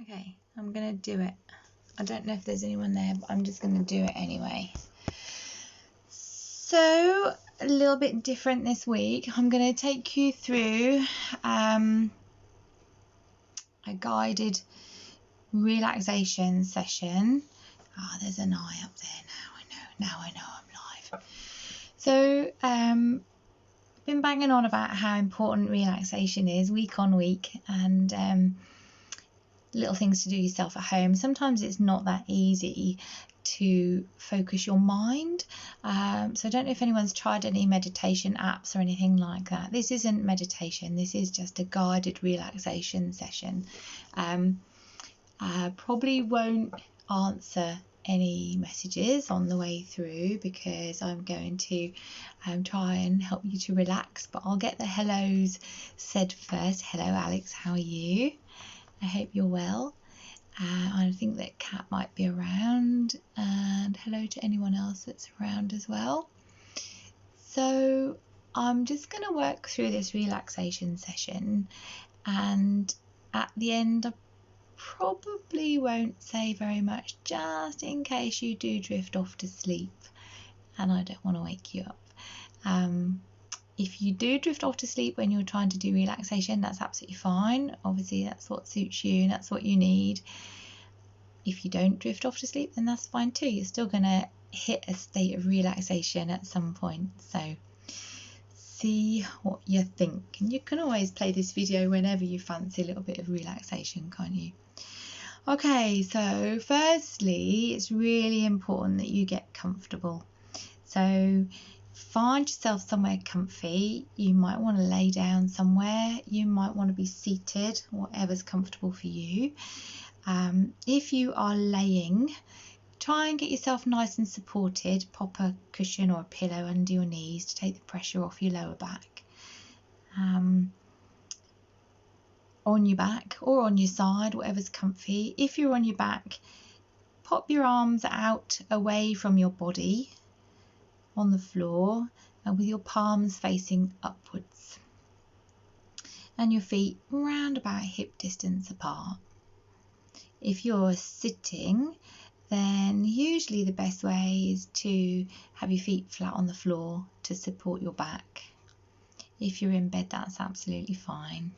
Okay, I'm going to do it. I don't know if there's anyone there, but I'm just going to do it anyway. So, a little bit different this week. I'm going to take you through a guided relaxation session. Ah, there's an eye up there now. I know I'm live. So, been banging on about how important relaxation is week on week, and little things to do yourself at home. Sometimes it's not that easy to focus your mind. So I don't know if anyone's tried any meditation apps or anything like that. This isn't meditation. This is just a guided relaxation session. Probably won't answer any messages on the way through because I'm going to try and help you to relax, but I'll get the hellos said first. Hello Alex, how are you? I hope you're well. I think that Kat might be around, and hello to anyone else that's around as well. So I'm just going to work through this relaxation session, and at the end I probably won't say very much, just in case you do drift off to sleep and I don't want to wake you up. If you do drift off to sleep when you're trying to do relaxation, that's absolutely fine. Obviously that's what suits you and that's what you need. If you don't drift off to sleep, then that's fine too. You're still going to hit a state of relaxation at some point. So see what you think. And you can always play this video whenever you fancy a little bit of relaxation, can't you? Okay, so firstly, it's really important that you get comfortable. So find yourself somewhere comfy. You might want to lay down somewhere. You might want to be seated, whatever's comfortable for you. If you are laying, try and get yourself nice and supported. Pop a cushion or a pillow under your knees to take the pressure off your lower back. On your back or on your side, whatever's comfy. If you're on your back, pop your arms out away from your body on the floor and with your palms facing upwards and your feet round about hip distance apart. If you're sitting, then usually the best way is to have your feet flat on the floor to support your back. If you're in bed, that's absolutely fine.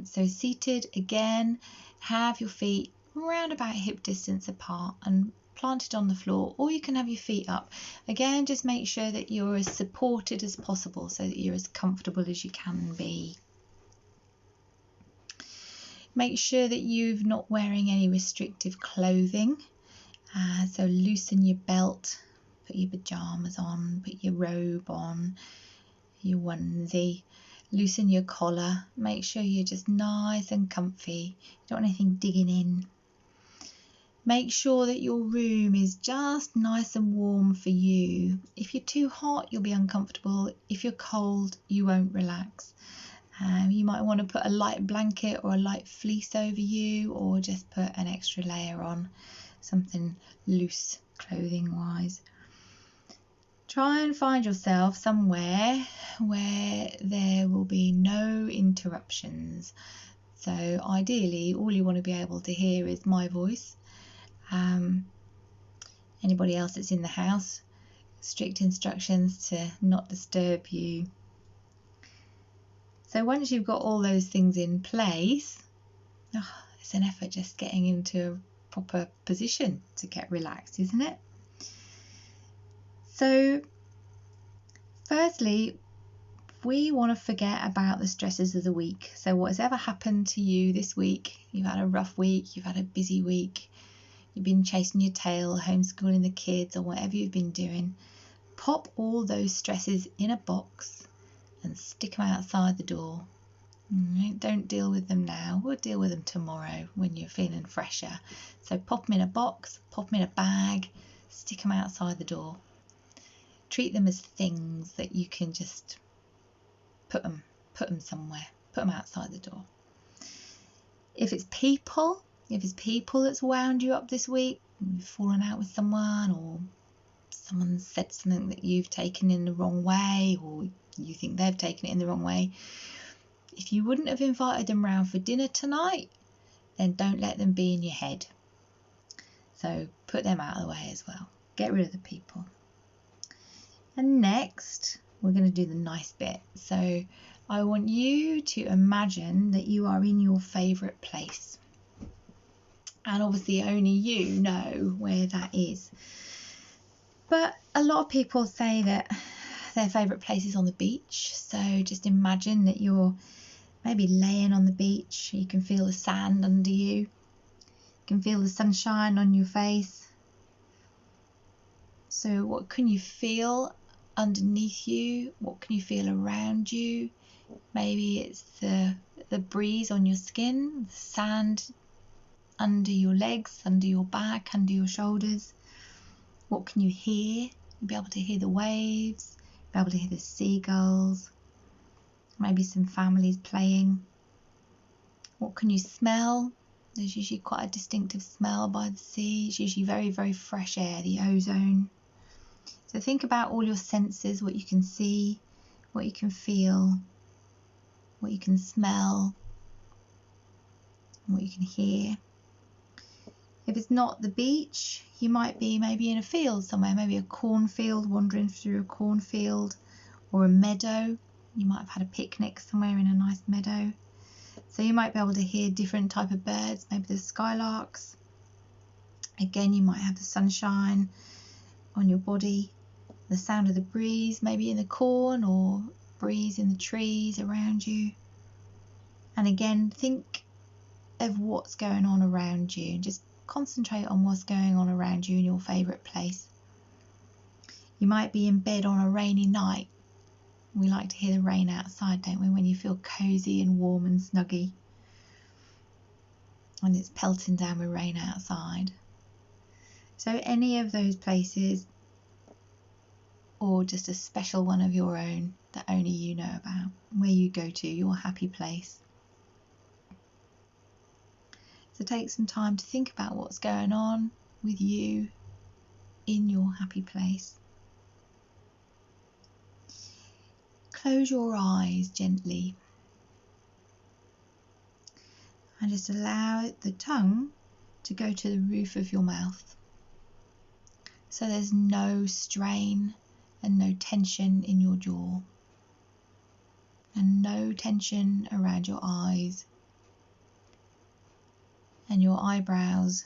So seated, again, have your feet round about hip distance apart and planted on the floor, or you can have your feet up. Again, just make sure that you're as supported as possible so that you're as comfortable as you can be. Make sure that you're not wearing any restrictive clothing. So loosen your belt, put your pajamas on, put your robe on, your onesie. Loosen your collar, make sure you're just nice and comfy. You don't want anything digging in. Make sure that your room is just nice and warm for you. If you're too hot, you'll be uncomfortable. If you're cold, you won't relax. You might want to put a light blanket or a light fleece over you, or just put an extra layer on, something loose clothing wise. Try and find yourself somewhere where there will be no interruptions. So ideally, all you want to be able to hear is my voice. Anybody else that's in the house, strict instructions to not disturb you. So once you've got all those things in place, it's an effort just getting into a proper position to get relaxed, isn't it? So firstly, we want to forget about the stresses of the week. So what has ever happened to you this week, you've had a rough week, you've had a busy week, you've been chasing your tail, homeschooling the kids, or whatever you've been doing, pop all those stresses in a box and stick them outside the door. Don't deal with them now, we'll deal with them tomorrow when you're feeling fresher. So pop them in a box, pop them in a bag, stick them outside the door. Treat them as things that you can just put them somewhere, put them outside the door. If it's people that's wound you up this week, you've fallen out with someone, or someone said something that you've taken in the wrong way, or you think they've taken it in the wrong way, if you wouldn't have invited them round for dinner tonight, then don't let them be in your head. So put them out of the way as well. Get rid of the people. And next, we're going to do the nice bit. So I want you to imagine that you are in your favourite place. And obviously only you know where that is. But a lot of people say that their favourite place is on the beach. So just imagine that you're maybe laying on the beach. You can feel the sand under you. You can feel the sunshine on your face. So what can you feel underneath you? What can you feel around you? Maybe it's the breeze on your skin, the sand under your legs, under your back, under your shoulders. What can you hear? You'll be able to hear the waves, be able to hear the seagulls, maybe some families playing. What can you smell? There's usually quite a distinctive smell by the sea. It's usually very, very fresh air, the ozone. So think about all your senses, what you can see, what you can feel, what you can smell, and what you can hear. If it's not the beach, you might be maybe in a field somewhere, maybe a cornfield, wandering through a cornfield, or a meadow. You might have had a picnic somewhere in a nice meadow. So you might be able to hear different type of birds, maybe the skylarks. Again, you might have the sunshine on your body, the sound of the breeze, maybe in the corn, or breeze in the trees around you. And again, think of what's going on around you. Just concentrate on what's going on around you in your favourite place. You might be in bed on a rainy night. We like to hear the rain outside, don't we, when you feel cosy and warm and snuggy. And it's pelting down with rain outside. So any of those places, or just a special one of your own that only you know about, where you go to, your happy place. So take some time to think about what's going on with you in your happy place. Close your eyes gently and just allow the tongue to go to the roof of your mouth. So there's no strain and no tension in your jaw, and no tension around your eyes, and your eyebrows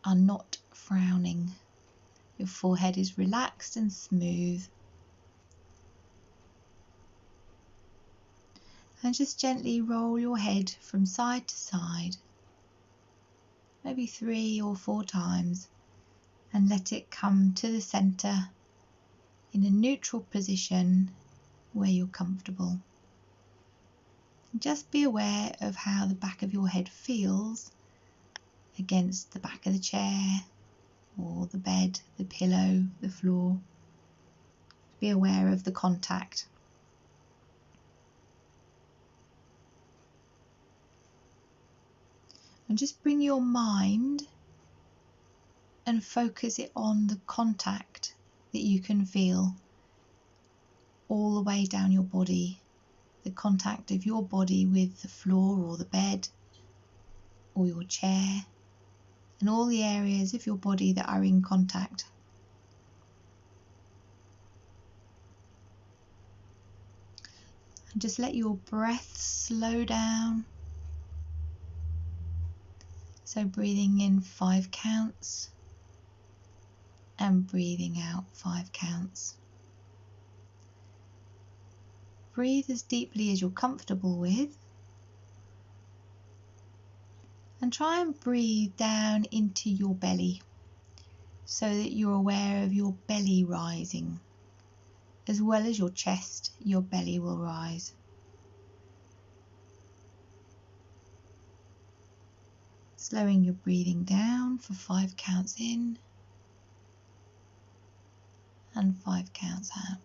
are not frowning. Your forehead is relaxed and smooth. And just gently roll your head from side to side, maybe 3 or 4 times, and let it come to the centre in a neutral position where you're comfortable. Just be aware of how the back of your head feels against the back of the chair or the bed, the pillow, the floor. Be aware of the contact. And just bring your mind and focus it on the contact that you can feel all the way down your body, the contact of your body with the floor or the bed or your chair, and all the areas of your body that are in contact. And just let your breath slow down. So breathing in 5 counts and breathing out 5 counts. Breathe as deeply as you're comfortable with, and try and breathe down into your belly so that you're aware of your belly rising. As well as your chest, your belly will rise. Slowing your breathing down for 5 counts in and 5 counts out.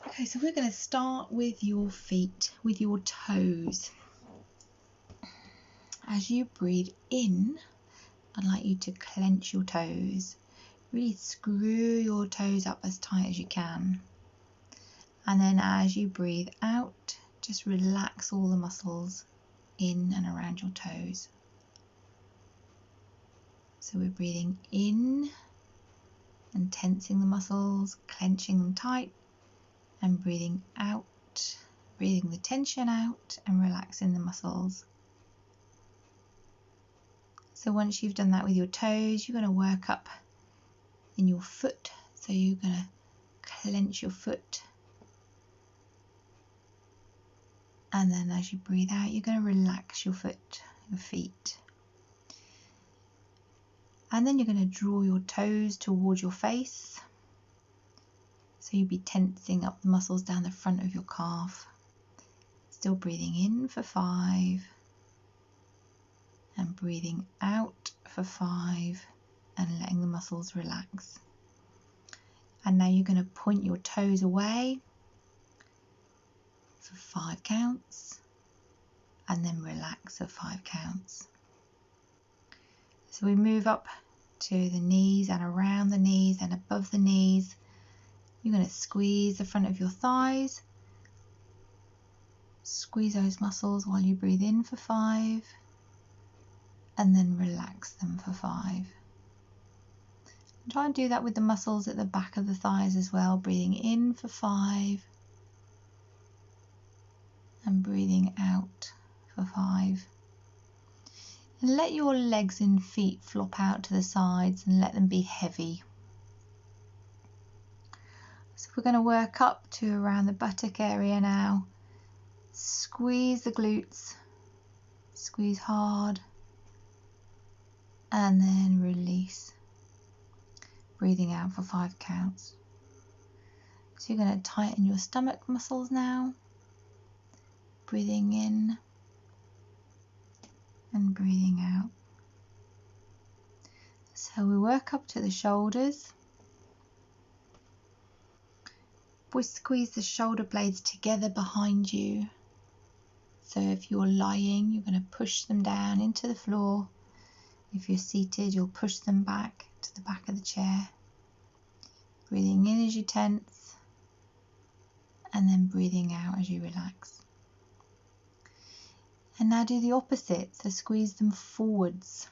Okay, so we're going to start with your feet, with your toes. As you breathe in, I'd like you to clench your toes. Really screw your toes up as tight as you can. And then as you breathe out, just relax all the muscles in and around your toes. So we're breathing in and tensing the muscles, clenching them tight, and breathing out, breathing the tension out and relaxing the muscles. So once you've done that with your toes, you're going to work up in your foot. So you're going to clench your foot. And then as you breathe out, you're going to relax your foot, your feet. And then you're going to draw your toes towards your face. So you'll be tensing up the muscles down the front of your calf. Still breathing in for 5. And breathing out for 5. And letting the muscles relax. And now you're going to point your toes away for 5 counts. And then relax for 5 counts. So we move up to the knees and around the knees and above the knees. You're going to squeeze the front of your thighs. Squeeze those muscles while you breathe in for 5 and then relax them for 5. And try and do that with the muscles at the back of the thighs as well. Breathing in for 5 and breathing out for 5. And let your legs and feet flop out to the sides and let them be heavy. So we're going to work up to around the buttock area now. Squeeze the glutes, squeeze hard, and then release. Breathing out for 5 counts. So you're going to tighten your stomach muscles now. Breathing in and breathing out. So we work up to the shoulders. We squeeze the shoulder blades together behind you. So if you're lying, you're going to push them down into the floor. If you're seated, you'll push them back to the back of the chair. Breathing in as you tense, and then breathing out as you relax. And now do the opposite, so squeeze them forwards.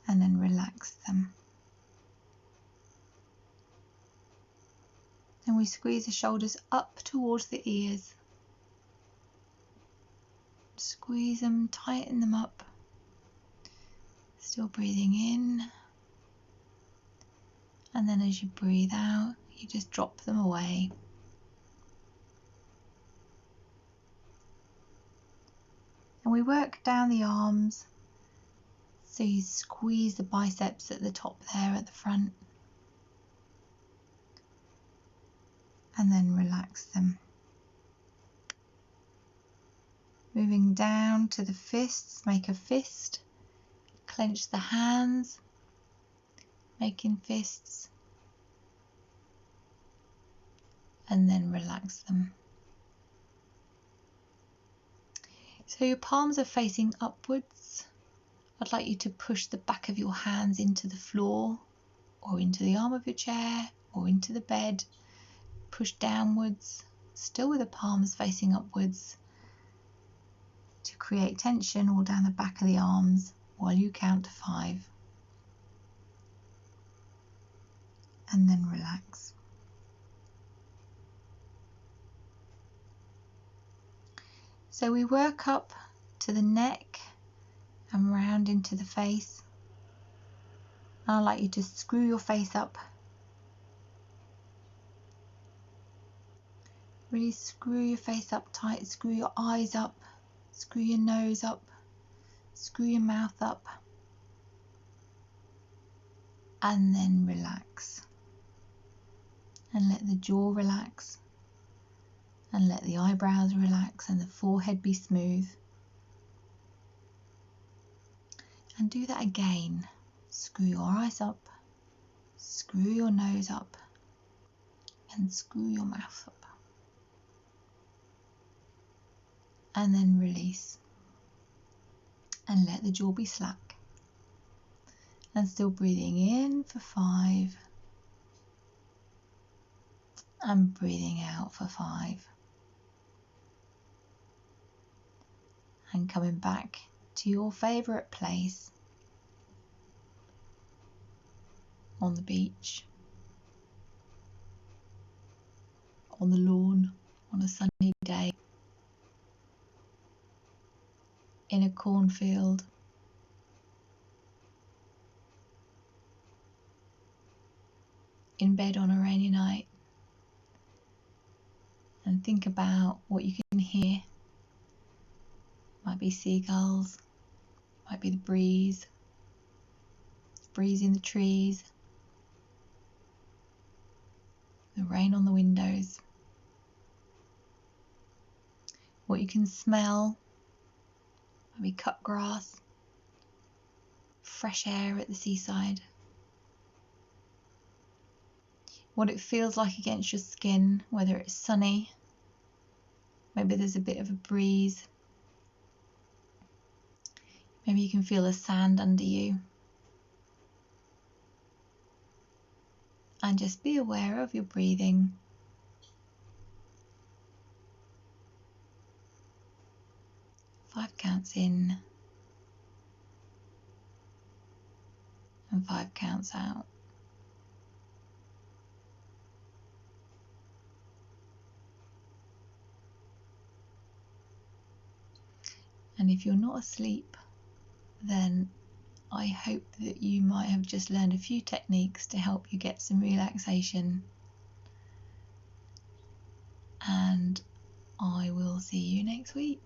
And then relax them. And we squeeze the shoulders up towards the ears. Squeeze them, tighten them up. Still breathing in. And then as you breathe out, you just drop them away. And we work down the arms. So you squeeze the biceps at the top there at the front. And then relax them. Moving down to the fists, make a fist. Clench the hands, making fists. And then relax them. So your palms are facing upwards. I'd like you to push the back of your hands into the floor or into the arm of your chair or into the bed. Push downwards, still with the palms facing upwards, to create tension all down the back of the arms while you count to 5. And then relax. So we work up to the neck and round into the face. And I'd like you to screw your face up. Really screw your face up tight, screw your eyes up, screw your nose up, screw your mouth up, and then relax. And let the jaw relax, and let the eyebrows relax and the forehead be smooth. And do that again. Screw your eyes up, screw your nose up, and screw your mouth up. And then release and let the jaw be slack. And still breathing in for 5 and breathing out for 5. And coming back to your favourite place on the beach, on the lawn, on a sunny day, in a cornfield, in bed on a rainy night, and think about what you can hear. Might be seagulls, might be the breeze in the trees, the rain on the windows. What you can smell, might be cut grass, fresh air at the seaside. What it feels like against your skin, whether it's sunny, maybe there's a bit of a breeze, maybe you can feel the sand under you. And just be aware of your breathing. Five counts in and 5 counts out. And if you're not asleep, then I hope that you might have just learned a few techniques to help you get some relaxation. And I will see you next week.